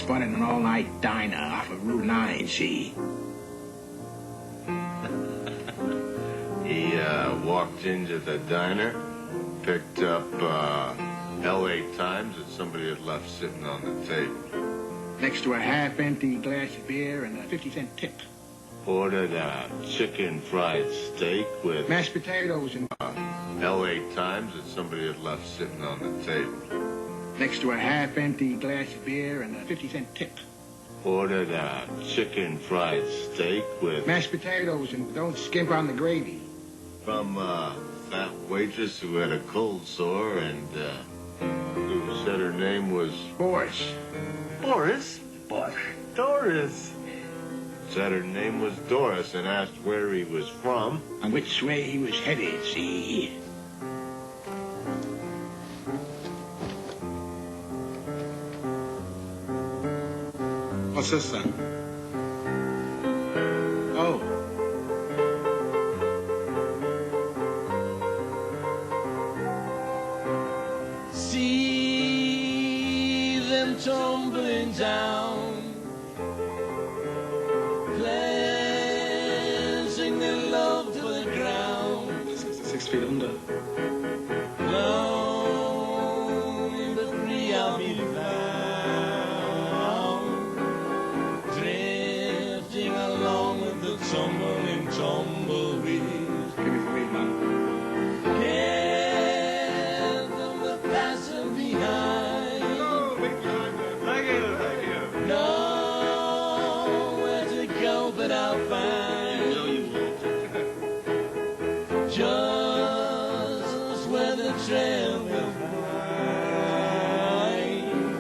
spun in an all-night diner off of Route 9, see? He walked into the diner, picked up L.A. Times that somebody had left sitting on the table. Next to a half-empty glass of beer and a 50-cent tip. Ordered a chicken fried steak with mashed potatoes and L.A. Times that somebody had left sitting on the table. Next to a half-empty glass of beer and a 50-cent tip. Ordered a chicken fried steak with mashed potatoes and don't skimp on the gravy. From a fat waitress who had a cold sore and who said her name was Boris. Boris? Boris. Doris. Said her name was Doris and asked where he was from. And which way he was headed, see? What's this then? Oh. See them tumbling down, placing their love to the ground. 6 feet under. Lonely but free I'll be found, drifting along with the tumbling tumbleweeds. Give me the weed, man. Get them the passing behind. Oh, big time. Thank you. Nowhere to go but I'll find. No, you won't. Just where the trail will wind,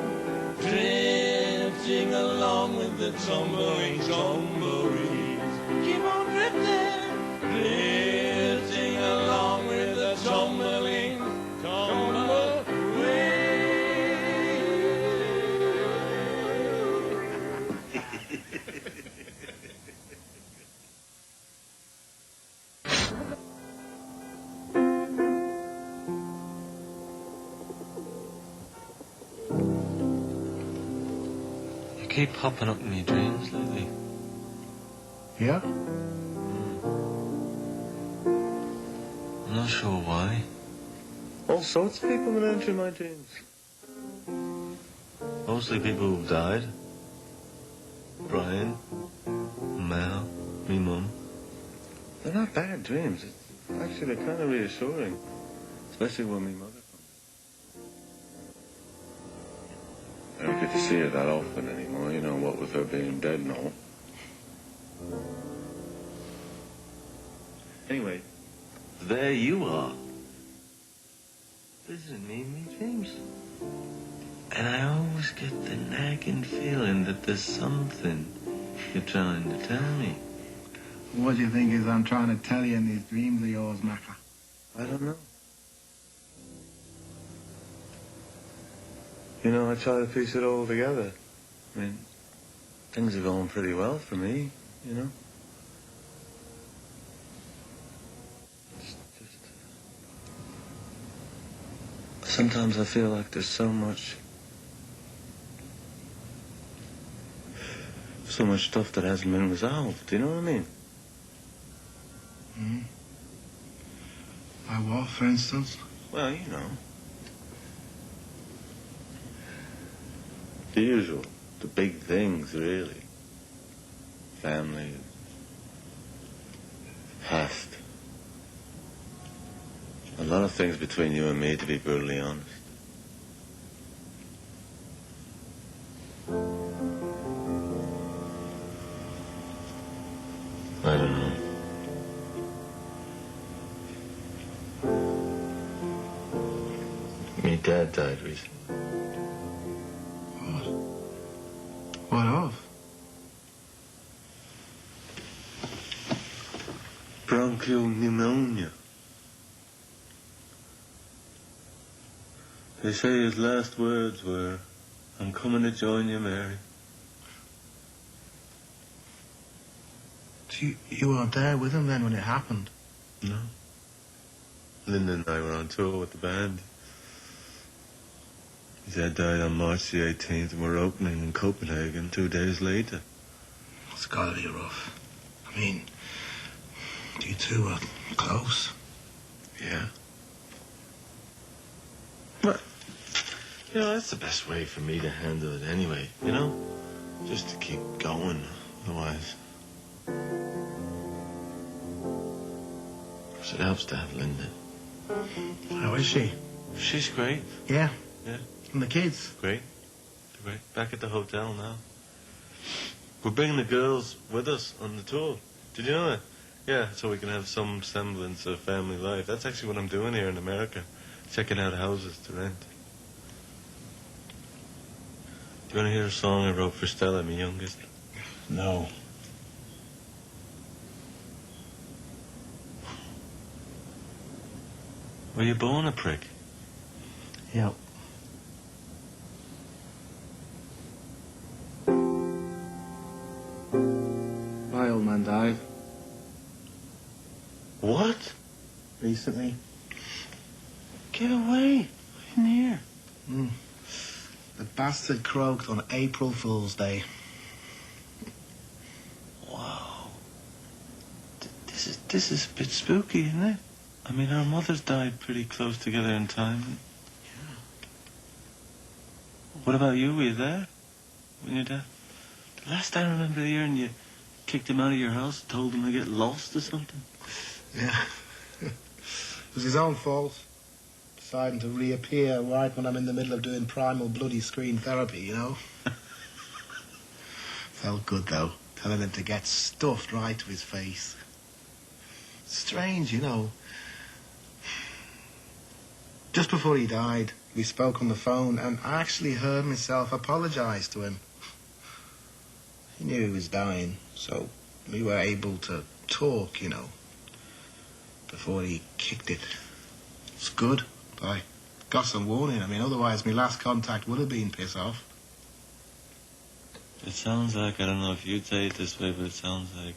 drifting along with the tumbling tumbleweeds. Keep on drifting, drifting along with the tumbling tumbleweeds. You keep popping up in my dreams lately. Yeah? I'm not sure why. All sorts of people that enter my dreams. Mostly people who've died. Brian, Mel, me mum. They're not bad dreams. Actually, they're kind of reassuring. Especially when my mother comes. I don't get to see her that often anymore, you know, what with her being dead and all. Anyway, There you are. Visiting me in my dreams. And I always get the nagging feeling that there's something you're trying to tell me. What do you think is I'm trying to tell you in these dreams of yours, Macca? I don't know. You know, I try to piece it all together. I mean, things are going pretty well for me, you know. Sometimes I feel like there's so much stuff that hasn't been resolved. Do you know what I mean? Hmm? Like what, for instance? Well, you know. The usual. The big things, really. Family. Past. A lot of things between you and me, to be brutally honest. I don't know. My dad died recently. What? What of? Bronchial pneumonia. They say his last words were, "I'm coming to join you, Mary." So you weren't there with him then when it happened? No. Linda and I were on tour with the band. His dad died on March the 18th, and we're opening in Copenhagen 2 days later. It's gotta be rough. I mean, you two are close. Yeah. But, you know, that's the best way for me to handle it anyway, you know? Just to keep going, otherwise. Of course, it helps to have Linda. How is she? She's great. Yeah? Yeah. And the kids? Great. They're great. Back at the hotel now. We're bringing the girls with us on the tour. Did you know that? Yeah, so we can have some semblance of family life. That's actually what I'm doing here in America. Checking out houses to rent. Do you want to hear a song I wrote for Stella, my youngest? No. Were you born a prick? Yep. My old man died What? recently. Get away. In here. The bastard croaked on April Fool's Day. Wow. This is a bit spooky, isn't it? I mean, our mothers died pretty close together in time. Yeah. What about you? Were you there when your dad? The last I remember hearing, you kicked him out of your house, told him to get lost or something. Yeah. It was his own fault. Deciding to reappear right when I'm in the middle of doing primal bloody screen therapy, you know? Felt good, though, telling him to get stuffed right to his face. Strange, you know. Just before he died, we spoke on the phone, and I actually heard myself apologise to him. He knew he was dying, so we were able to talk, you know, before he kicked it. It's good, but I got some warning. I mean, otherwise my last contact would have been piss off. It sounds like, I don't know if you'd say it this way, but it sounds like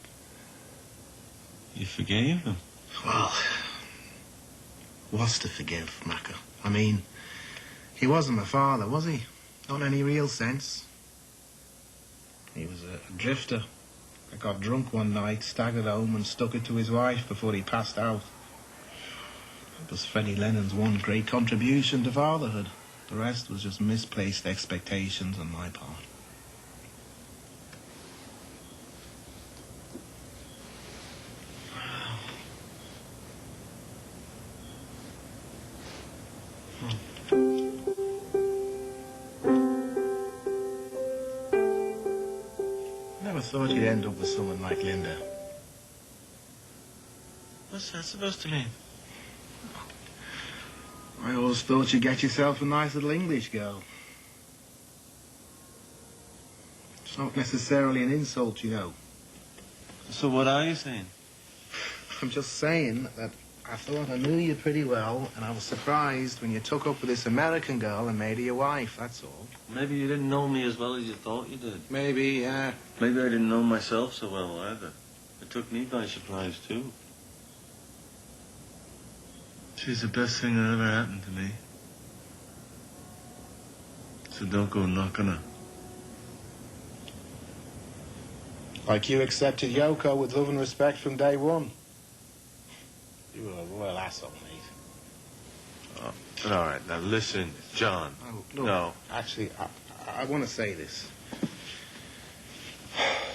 you forgave him. Well, what's to forgive, Macca? I mean, he wasn't my father, was he? Not in any real sense. He was a drifter that got drunk one night, staggered home and stuck it to his wife before he passed out. It was Freddie Lennon's one great contribution to fatherhood. The rest was just misplaced expectations on my part. Never thought you'd end up with someone like Linda. What's that supposed to mean? I always thought you'd get yourself a nice little English girl. It's not necessarily an insult, you know. So what are you saying? I'm just saying that I thought I knew you pretty well, and I was surprised when you took up with this American girl and made her your wife, that's all. Maybe you didn't know me as well as you thought you did. Maybe, yeah. Maybe I didn't know myself so well either. It took me by surprise, too. She's the best thing that ever happened to me. So don't go knocking her. Like you accepted Yoko with love and respect from day one. You were a royal asshole, mate. Oh, all right, now listen, John. Oh, look, No. Actually, I want to say this.